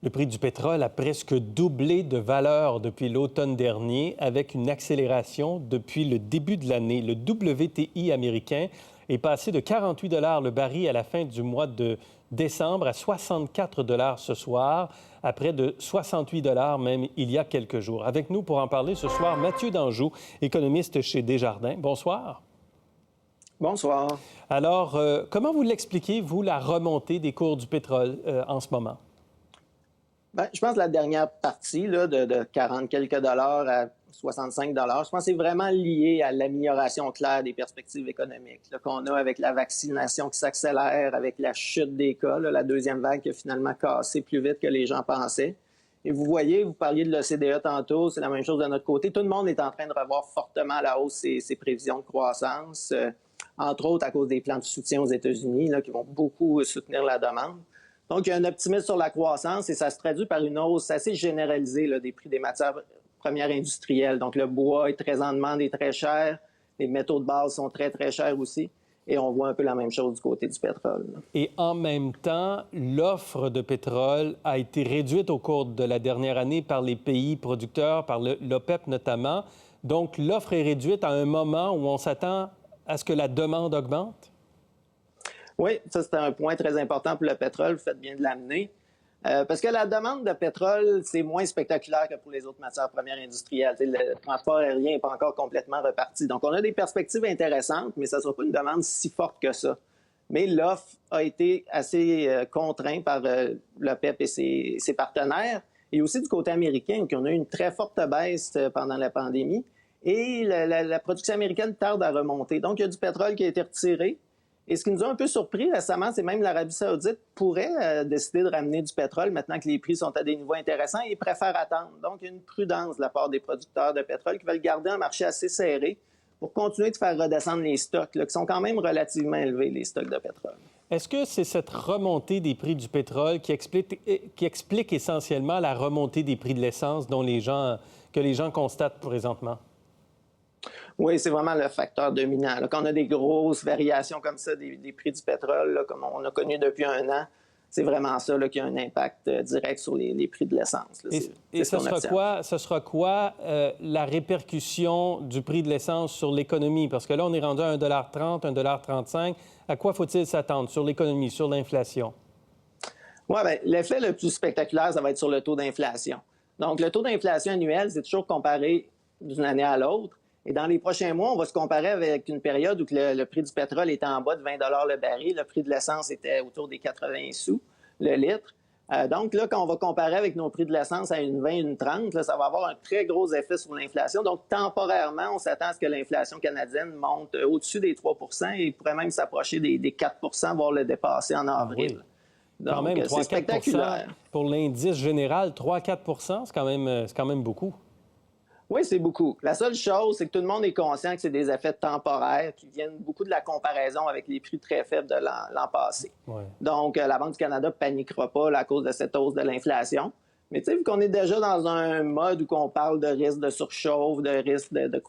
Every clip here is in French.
Le prix du pétrole a presque doublé de valeur depuis l'automne dernier, avec une accélération depuis le début de l'année. Le WTI américain est passé de 48 $ le baril à la fin du mois de décembre à 64 $ ce soir, à près de 68 $ même il y a quelques jours. Avec nous pour en parler ce soir, Mathieu Danjou, économiste chez Desjardins. Bonsoir. Bonsoir. Alors, comment vous l'expliquez, vous, la remontée des cours du pétrole en ce moment? Bien, je pense que la dernière partie là, de 40 quelques dollars à 65 dollars, je pense que c'est vraiment lié à l'amélioration claire des perspectives économiques là, qu'on a avec la vaccination qui s'accélère, avec la chute des cas, là, la deuxième vague qui a finalement cassé plus vite que les gens pensaient. Et vous voyez, vous parliez de l'OCDE tantôt, c'est la même chose de notre côté. Tout le monde est en train de revoir fortement à la hausse ses prévisions de croissance, entre autres à cause des plans de soutien aux États-Unis là, qui vont beaucoup soutenir la demande. Donc, il y a un optimisme sur la croissance et ça se traduit par une hausse assez généralisée là, des prix des matières premières industrielles. Donc, le bois est très en demande et très cher. Les métaux de base sont très, très chers aussi. Et on voit un peu la même chose du côté du pétrole. Et en même temps, l'offre de pétrole a été réduite au cours de la dernière année par les pays producteurs, par l'OPEP notamment. Donc, l'offre est réduite à un moment où on s'attend à ce que la demande augmente? Oui, ça, c'est un point très important pour le pétrole. Vous faites bien de l'amener. Parce que la demande de pétrole, c'est moins spectaculaire que pour les autres matières premières industrielles. T'sais, le transport aérien n'est pas encore complètement reparti. Donc, on a des perspectives intéressantes, mais ça ne sera pas une demande si forte que ça. Mais l'offre a été assez contrainte par l'OPEP et ses partenaires. Et aussi du côté américain, qui on a eu une très forte baisse pendant la pandémie. Et la production américaine tarde à remonter. Donc, il y a du pétrole qui a été retiré. Et ce qui nous a un peu surpris récemment, c'est même l'Arabie saoudite pourrait décider de ramener du pétrole maintenant que les prix sont à des niveaux intéressants et préfèrent attendre. Donc, il y a une prudence de la part des producteurs de pétrole qui veulent garder un marché assez serré pour continuer de faire redescendre les stocks, là, qui sont quand même relativement élevés, les stocks de pétrole. Est-ce que c'est cette remontée des prix du pétrole qui explique essentiellement la remontée des prix de l'essence que les gens constatent présentement? Oui, c'est vraiment le facteur dominant. Là, quand on a des grosses variations comme ça des prix du pétrole, là, comme on a connu depuis un an, c'est vraiment ça là, qui a un impact direct sur les prix de l'essence. Là. Et ce sera quoi la répercussion du prix de l'essence sur l'économie? Parce que là, on est rendu à 1,30 $, 1,35 $. À quoi faut-il s'attendre sur l'économie, sur l'inflation? Oui, bien, l'effet le plus spectaculaire, ça va être sur le taux d'inflation. Donc, le taux d'inflation annuel, c'est toujours comparé d'une année à l'autre. Et dans les prochains mois, on va se comparer avec une période où le prix du pétrole était en bas de 20 $ le baril. Le prix de l'essence était autour des 80 sous le litre. Donc là, quand on va comparer avec nos prix de l'essence à une 20, une 30, là, ça va avoir un très gros effet sur l'inflation. Donc, temporairement, on s'attend à ce que l'inflation canadienne monte au-dessus des 3 % et pourrait même s'approcher des 4 %, voire le dépasser en avril. Ah oui. Donc, quand même, 3, c'est spectaculaire. Pour l'indice général, 3-4 % c'est quand même beaucoup. Oui, c'est beaucoup. La seule chose, c'est que tout le monde est conscient que c'est des effets temporaires qui viennent beaucoup de la comparaison avec les prix très faibles de l'an passé. Ouais. Donc, la Banque du Canada ne paniquera pas là, à cause de cette hausse de l'inflation. Mais tu sais, vu qu'on est déjà dans un mode où on parle de risque de surchauffe, de risque de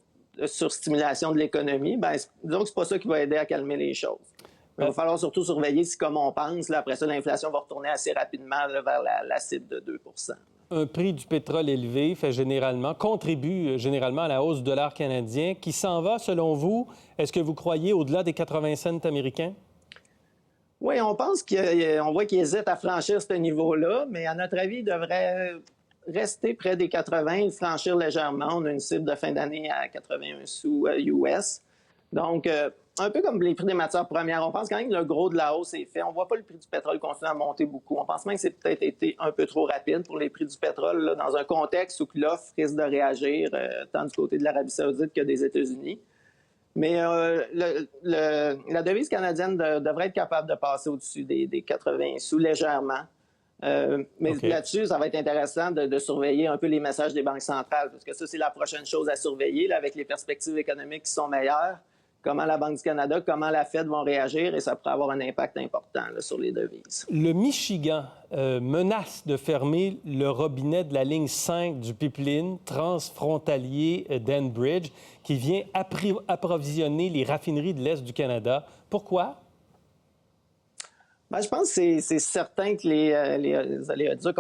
surstimulation de l'économie, bien, disons que c'est pas ça qui va aider à calmer les choses. Il va falloir surtout surveiller si, comme on pense, là, après ça, l'inflation va retourner assez rapidement là, vers la cible de 2 %. Un prix du pétrole élevé contribue généralement à la hausse du dollar canadien qui s'en va, selon vous. Est-ce que vous croyez au-delà des 80 cents américains? Oui, on pense qu'on voit qu'il hésite à franchir ce niveau-là, mais à notre avis, il devrait rester près des 80, franchir légèrement. On a une cible de fin d'année à 81 sous US. Donc, un peu comme les prix des matières premières, on pense quand même que le gros de la hausse est fait. On ne voit pas le prix du pétrole continuer à monter beaucoup. On pense même que c'est peut-être été un peu trop rapide pour les prix du pétrole, là, dans un contexte où l'offre risque de réagir tant du côté de l'Arabie saoudite que des États-Unis. Mais la devise canadienne devrait être capable de passer au-dessus des 80 sous légèrement. Mais là-dessus, ça va être intéressant de surveiller un peu les messages des banques centrales, parce que ça, c'est la prochaine chose à surveiller, là, avec les perspectives économiques qui sont meilleures. Comment la Banque du Canada, comment la Fed vont réagir, et ça pourrait avoir un impact important là, sur les devises. Le Michigan menace de fermer le robinet de la ligne 5 du pipeline transfrontalier d'Enbridge qui vient approvisionner les raffineries de l'Est du Canada. Pourquoi? Ben, je pense que c'est certain que les oléoducs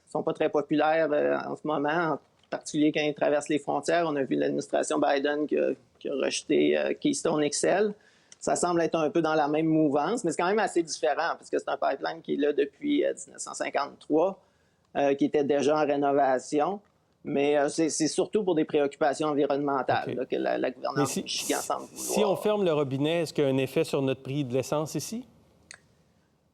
sont pas très populaires en ce moment, en particulier quand ils traversent les frontières. On a vu l'administration Biden qui a rejeté Keystone XL. Ça semble être un peu dans la même mouvance, mais c'est quand même assez différent parce que c'est un pipeline qui est là depuis 1953, qui était déjà en rénovation. Mais c'est surtout pour des préoccupations environnementales OK. là, que la gouvernance du Michigan semble vouloir. Si on ferme le robinet, est-ce qu'il y a un effet sur notre prix de l'essence ici?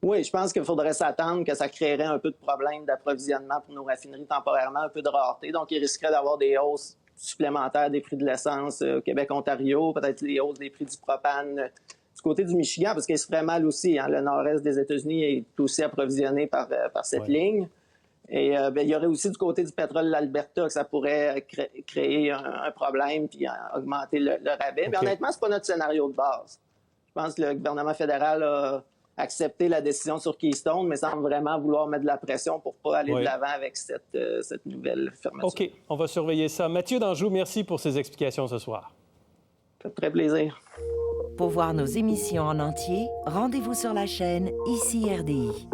Oui, je pense qu'il faudrait s'attendre que ça créerait un peu de problème d'approvisionnement pour nos raffineries temporairement, un peu de rareté. Donc, il risquerait d'avoir des hausses supplémentaires des prix de l'essence au Québec, Ontario, peut-être les hausses des prix du propane du côté du Michigan, parce qu'il se ferait mal aussi. Hein. Le nord-est des États-Unis est aussi approvisionné par cette ligne. Et il y aurait aussi du côté du pétrole de l'Alberta que ça pourrait créer un problème puis augmenter le rabais. Okay. Mais honnêtement, c'est pas notre scénario de base. Je pense que le gouvernement fédéral a accepté la décision sur Keystone, mais semble vraiment vouloir mettre de la pression pour pas aller de l'avant avec cette nouvelle fermeture. OK, on va surveiller ça. Mathieu Danjou, merci pour ces explications ce soir. Ça fait très plaisir. Pour voir nos émissions en entier, rendez-vous sur la chaîne ICI RDI.